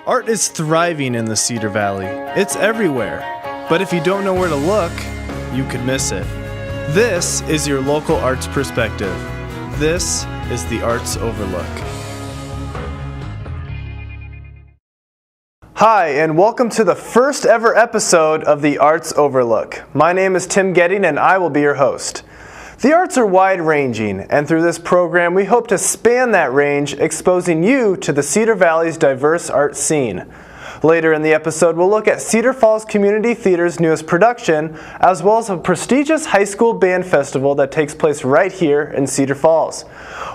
Art is thriving in the Cedar Valley. It's everywhere. But if you don't know where to look, you could miss it. This is your local arts perspective. This is the Arts Overlook. Hi, and welcome to the first ever episode of the Arts Overlook. My name is Tim Getting, and I will be your host. The arts are wide-ranging, and through this program we hope to span that range, exposing you to the Cedar Valley's diverse art scene. Later in the episode, we'll look at Cedar Falls Community Theater's newest production, as well as a prestigious high school band festival that takes place right here in Cedar Falls.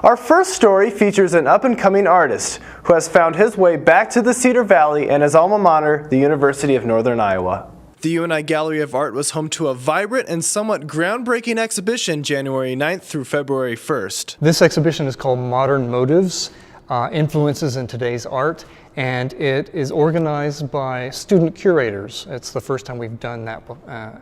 Our first story features an up-and-coming artist who has found his way back to the Cedar Valley and his alma mater, the University of Northern Iowa. The UNI Gallery of Art was home to a vibrant and somewhat groundbreaking exhibition January 9th through February 1st. This exhibition is called Modern Motives, Influences in Today's Art, and it is organized by student curators. It's the first time we've done that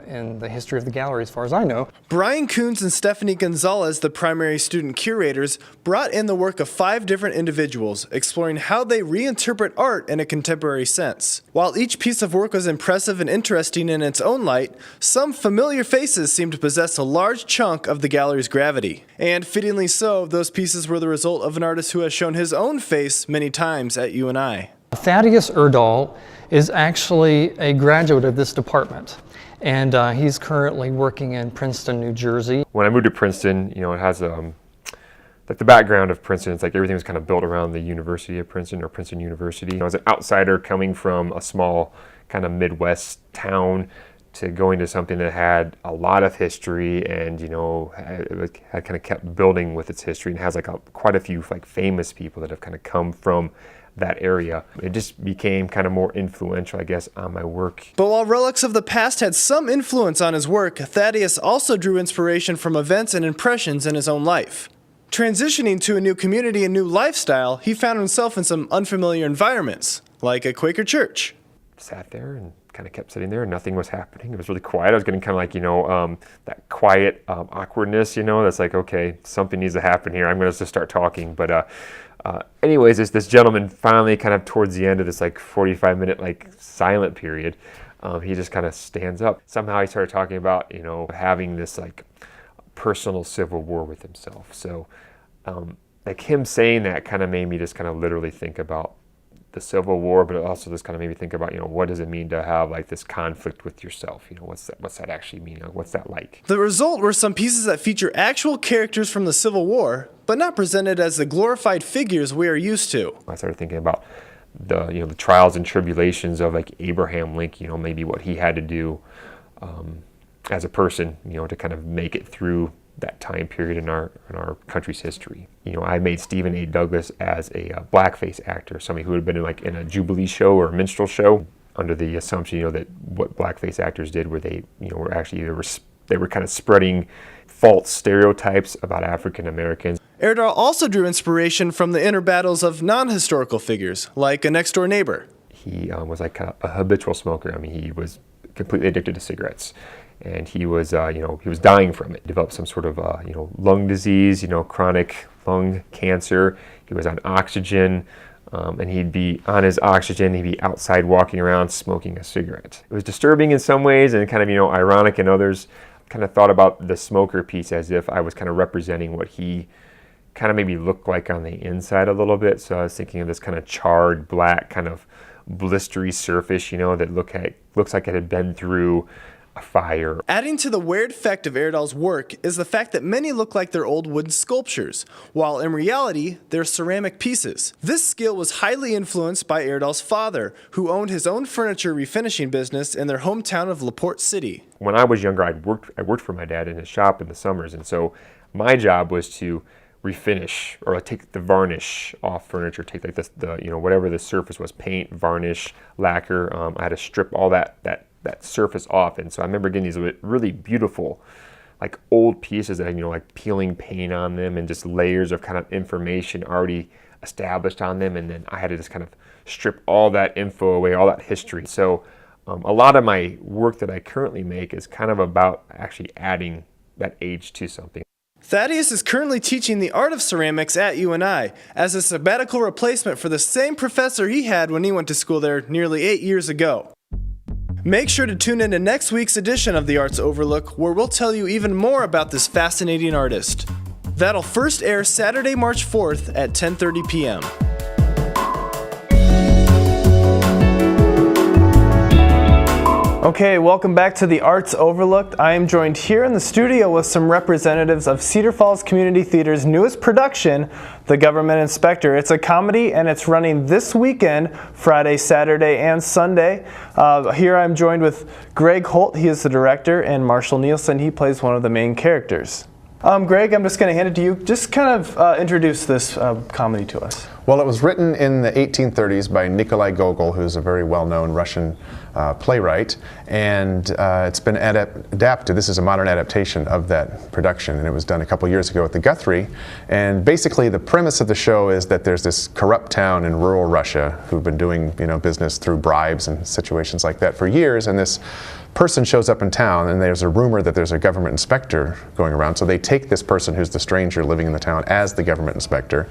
in the history of the gallery, as far as I know. Brian Coons and Stephanie Gonzalez, the primary student curators, brought in the work of 5 different individuals, exploring how they reinterpret art in a contemporary sense. While each piece of work was impressive and interesting in its own light, some familiar faces seemed to possess a large chunk of the gallery's gravity. And fittingly so, those pieces were the result of an artist who has shown his own face many times at UNI. Thaddeus Erdahl is actually a graduate of this department, and he's currently working in Princeton, New Jersey. When I moved to Princeton, it has like the background of Princeton. It's like everything was kind of built around the University of Princeton or Princeton University. I was an outsider coming from a small kind of Midwest town to going to something that had a lot of history and had kind of kept building with its history and has like quite a few like famous people that have kind of come from that area. It just became kind of more influential, I guess, on my work. But while relics of the past had some influence on his work, Thaddeus also drew inspiration from events and impressions in his own life. Transitioning to a new community and new lifestyle, he found himself in some unfamiliar environments, like a Quaker church. Sat there and kind of kept sitting there and nothing was happening. It was really quiet. I was getting kind of like, that quiet awkwardness, that's like, okay, something needs to happen here. I'm going to just start talking. But anyways, this gentleman finally kind of towards the end of this like 45-minute like silent period, he just kind of stands up. Somehow he started talking about, having this like personal civil war with himself. So like him saying that kind of made me just kind of literally think about the Civil War, but it also just kind of made me think about, what does it mean to have like this conflict with yourself? What's that actually mean? What's that like? The result were some pieces that feature actual characters from the Civil War, but not presented as the glorified figures we are used to. I started thinking about the trials and tribulations of like Abraham Lincoln, maybe what he had to do as a person, to kind of make it through that time period in our country's history. I made Stephen A. Douglas as a blackface actor, somebody who had been in a Jubilee show or a minstrel show, under the assumption, that what blackface actors did were they were kind of spreading false stereotypes about African Americans. Erdahl also drew inspiration from the inner battles of non-historical figures, like a next-door neighbor. He was like a habitual smoker. He was completely addicted to cigarettes. And he was, he was dying from it. Developed some sort of, lung disease, chronic lung cancer. He was on oxygen, and he'd be on his oxygen. He'd be outside walking around smoking a cigarette. It was disturbing in some ways and kind of, ironic in others. Kind of thought about the smoker piece as if I was kind of representing what he kind of maybe looked like on the inside a little bit. So I was thinking of this kind of charred, black, kind of blistery surface, that looks like it had been through a fire. Adding to the weird effect of Erdahl's work is the fact that many look like they're old wooden sculptures, while in reality, they're ceramic pieces. This skill was highly influenced by Erdahl's father, who owned his own furniture refinishing business in their hometown of LaPorte City. When I was younger, I worked for my dad in his shop in the summers, and so my job was to refinish or take the varnish off furniture, take like whatever the surface was, paint, varnish, lacquer. I had to strip all that surface off, and so I remember getting these really beautiful like old pieces that had like peeling paint on them and just layers of kind of information already established on them, and then I had to just kind of strip all that info away, all that history. So a lot of my work that I currently make is kind of about actually adding that age to something. Thaddeus is currently teaching the art of ceramics at UNI as a sabbatical replacement for the same professor he had when he went to school there nearly 8 years ago. Make sure to tune in to next week's edition of the Arts Overlook, where we'll tell you even more about this fascinating artist. That'll first air Saturday, March 4th at 10:30 p.m. Okay, welcome back to the Arts Overlooked. I am joined here in the studio with some representatives of Cedar Falls Community Theater's newest production, The Government Inspector. It's a comedy and it's running this weekend, Friday, Saturday, and Sunday. Here I'm joined with Greg Holt, he is the director, and Marshall Nielsen, he plays one of the main characters. Greg, I'm just going to hand it to you. Just kind of introduce this comedy to us. Well, it was written in the 1830s by Nikolai Gogol, who's a very well-known Russian playwright, and it's been adapted. This is a modern adaptation of that production, and it was done a couple years ago at the Guthrie. And basically, the premise of the show is that there's this corrupt town in rural Russia who've been doing, business through bribes and situations like that for years, and this person shows up in town, and there's a rumor that there's a government inspector going around. So they take this person who's the stranger living in the town as the government inspector.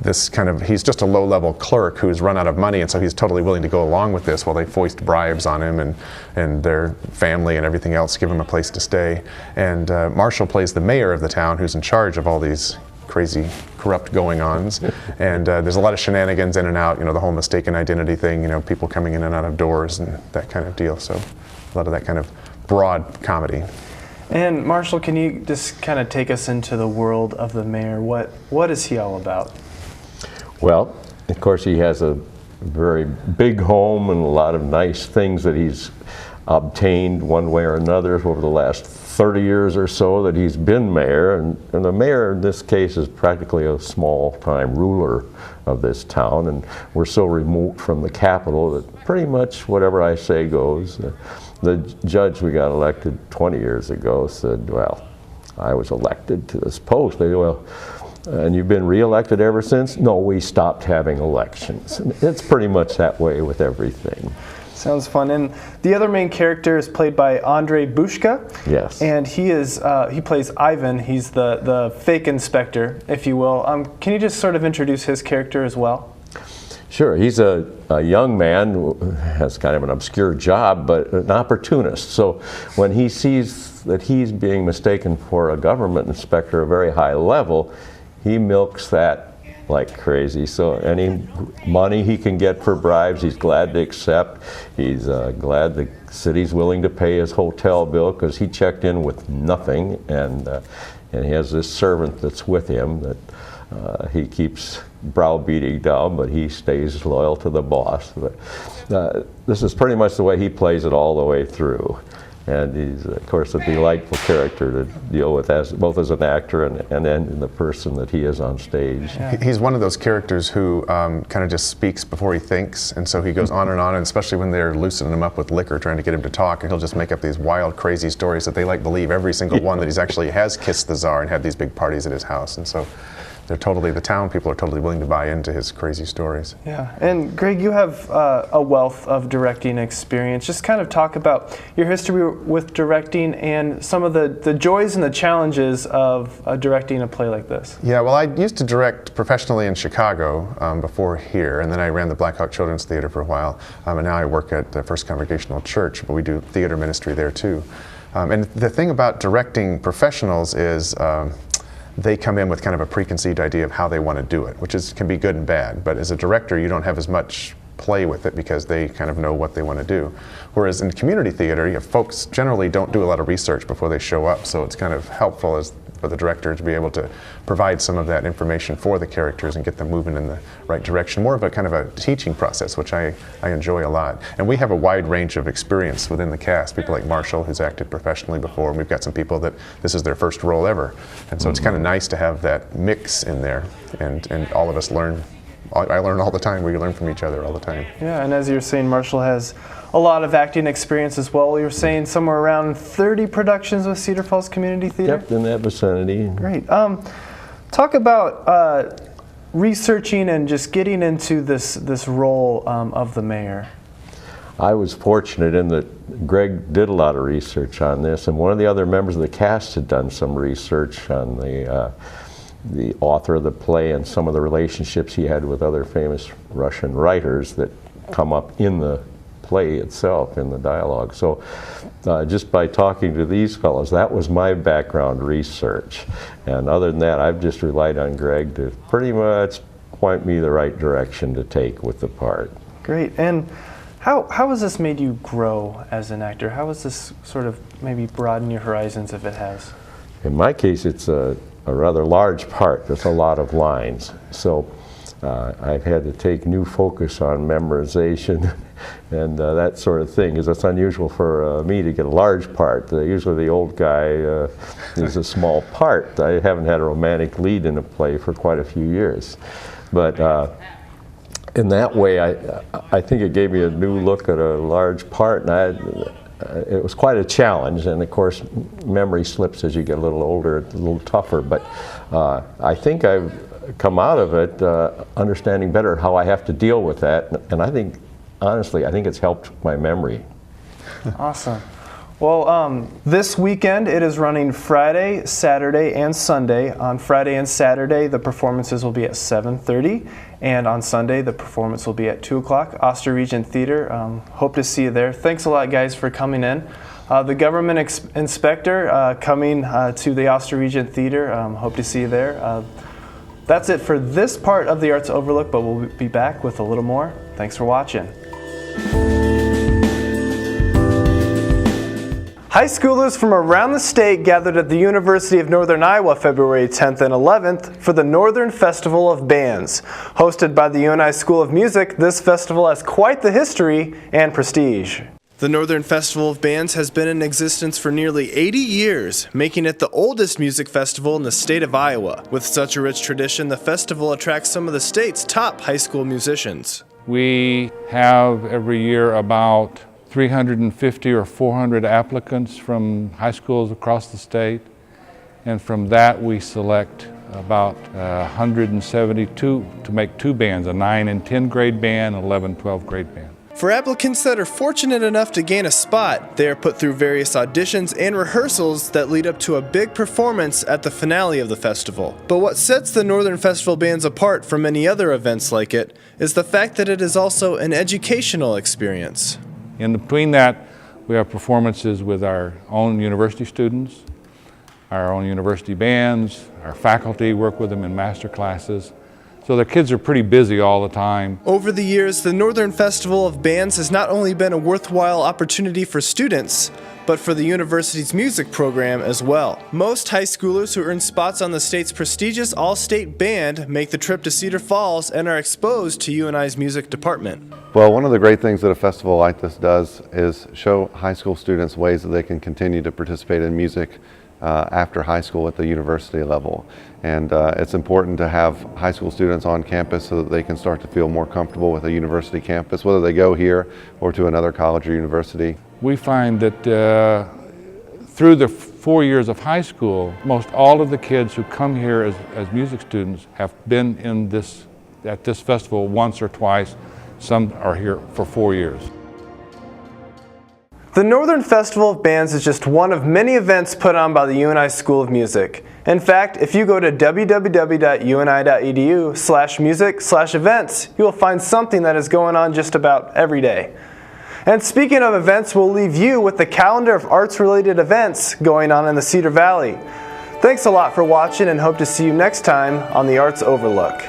He's just a low-level clerk who's run out of money, and so he's totally willing to go along with this while they foist bribes on him and their family and everything else, give him a place to stay. And Marshall plays the mayor of the town, who's in charge of all these crazy, corrupt going-ons. And there's a lot of shenanigans in and out, the whole mistaken identity thing, people coming in and out of doors and that kind of deal. So a lot of that kind of broad comedy. And Marshall, can you just kind of take us into the world of the mayor? What is he all about? Well, of course, he has a very big home and a lot of nice things that he's obtained one way or another over the last 30 years or so that he's been mayor. And the mayor in this case is practically a small-time ruler of this town, and we're so remote from the capital that pretty much whatever I say goes. The judge we got elected 20 years ago said, well, I was elected to this post. They said, well, and you've been re-elected ever since? No, we stopped having elections. It's pretty much that way with everything. Sounds fun. And the other main character is played by Andrei Bushka. Yes. And he plays Ivan. He's the fake inspector, if you will. Can you just sort of introduce his character as well? Sure. He's a young man who has kind of an obscure job, but an opportunist. So when he sees that he's being mistaken for a government inspector at a very high level, he milks that like crazy. So any money he can get for bribes, he's glad to accept. He's glad the city's willing to pay his hotel bill because he checked in with nothing, and he has this servant that's with him that he keeps browbeating down, but he stays loyal to the boss. But, this is pretty much the way he plays it all the way through. And he's, of course, a delightful character to deal with, both as an actor and then the person that he is on stage. Yeah. He's one of those characters who kind of just speaks before he thinks, and so he goes on, and especially when they're loosening him up with liquor, trying to get him to talk, and he'll just make up these wild, crazy stories that they believe every single one that he's actually has kissed the Tsar and had these big parties at his house. And so the town people are totally willing to buy into his crazy stories. Yeah, and Greg, you have a wealth of directing experience. Just kind of talk about your history with directing and some of the joys and the challenges of directing a play like this. Yeah, well, I used to direct professionally in Chicago before here, and then I ran the Black Hawk Children's Theater for a while, and now I work at the First Congregational Church, but we do theater ministry there too. And the thing about directing professionals is they come in with kind of a preconceived idea of how they want to do it, which can be good and bad. But as a director, you don't have as much play with it because they kind of know what they want to do. Whereas in community theater, folks generally don't do a lot of research before they show up, so it's kind of helpful for the director to be able to provide some of that information for the characters and get them moving in the right direction. More of a kind of a teaching process, which I enjoy a lot. And we have a wide range of experience within the cast. People like Marshall, who's acted professionally before, and we've got some people that this is their first role ever. And so it's kind of nice to have that mix in there, and all of us learn. I learn all the time. We learn from each other all the time. Yeah, and as you're saying, Marshall has a lot of acting experience as well. You were saying somewhere around 30 productions with Cedar Falls Community Theater? Yep, in that vicinity. Great. Talk about researching and just getting into this role of the mayor. I was fortunate in that Greg did a lot of research on this, and one of the other members of the cast had done some research on the author of the play and some of the relationships he had with other famous Russian writers that come up in the play itself, in the dialogue. So just by talking to these fellows, that was my background research. And other than that, I've just relied on Greg to pretty much point me the right direction to take with the part. Great. And how has this made you grow as an actor? How has this sort of maybe broadened your horizons, if it has? In my case, it's a rather large part. There's a lot of lines. So I've had to take new focus on memorization and that sort of thing, because it's unusual for me to get a large part. Usually the old guy is a small part. I haven't had a romantic lead in a play for quite a few years. But in that way, I think it gave me a new look at a large part, and it was quite a challenge. And of course, memory slips as you get a little older, it's a little tougher. But I think I've come out of it understanding better how I have to deal with that. And I think, honestly, I think it's helped my memory. Awesome. Well, this weekend it is running Friday, Saturday, and Sunday. On Friday and Saturday, the performances will be at 7:30, and on Sunday, the performance will be at 2 o'clock. Oster Regent Theater. Hope to see you there. Thanks a lot, guys, for coming in. The government inspector coming to the Oster Regent Theater. Hope to see you there. That's it for this part of the Arts Overlook, but we'll be back with a little more. Thanks for watching. High schoolers from around the state gathered at the University of Northern Iowa February 10th and 11th for the Northern Festival of Bands. Hosted by the UNI School of Music, this festival has quite the history and prestige. The Northern Festival of Bands has been in existence for nearly 80 years, making it the oldest music festival in the state of Iowa. With such a rich tradition, the festival attracts some of the state's top high school musicians. We have every year about 350 or 400 applicants from high schools across the state, and from that we select about 172 to make two bands, a 9 and 10 grade band, 11, 12 grade band. For applicants that are fortunate enough to gain a spot, they are put through various auditions and rehearsals that lead up to a big performance at the finale of the festival. But what sets the Northern Festival Bands apart from many other events like it is the fact that it is also an educational experience. In between that, we have performances with our own university students, our own university bands, our faculty work with them in master classes. So the kids are pretty busy all the time. Over the years, the Northern Festival of Bands has not only been a worthwhile opportunity for students, but for the university's music program as well. Most high schoolers who earn spots on the state's prestigious all-state band make the trip to Cedar Falls and are exposed to UNI's music department. Well, one of the great things that a festival like this does is show high school students ways that they can continue to participate in music after high school at the university level. And it's important to have high school students on campus so that they can start to feel more comfortable with a university campus, whether they go here or to another college or university. We find that through the 4 years of high school, most all of the kids who come here as music students have been at this festival once or twice. Some are here for 4 years. The Northern Festival of Bands is just one of many events put on by the UNI School of Music. In fact, if you go to www.uni.edu/music/events, you will find something that is going on just about every day. And speaking of events, we'll leave you with the calendar of arts-related events going on in the Cedar Valley. Thanks a lot for watching and hope to see you next time on the Arts Overlook.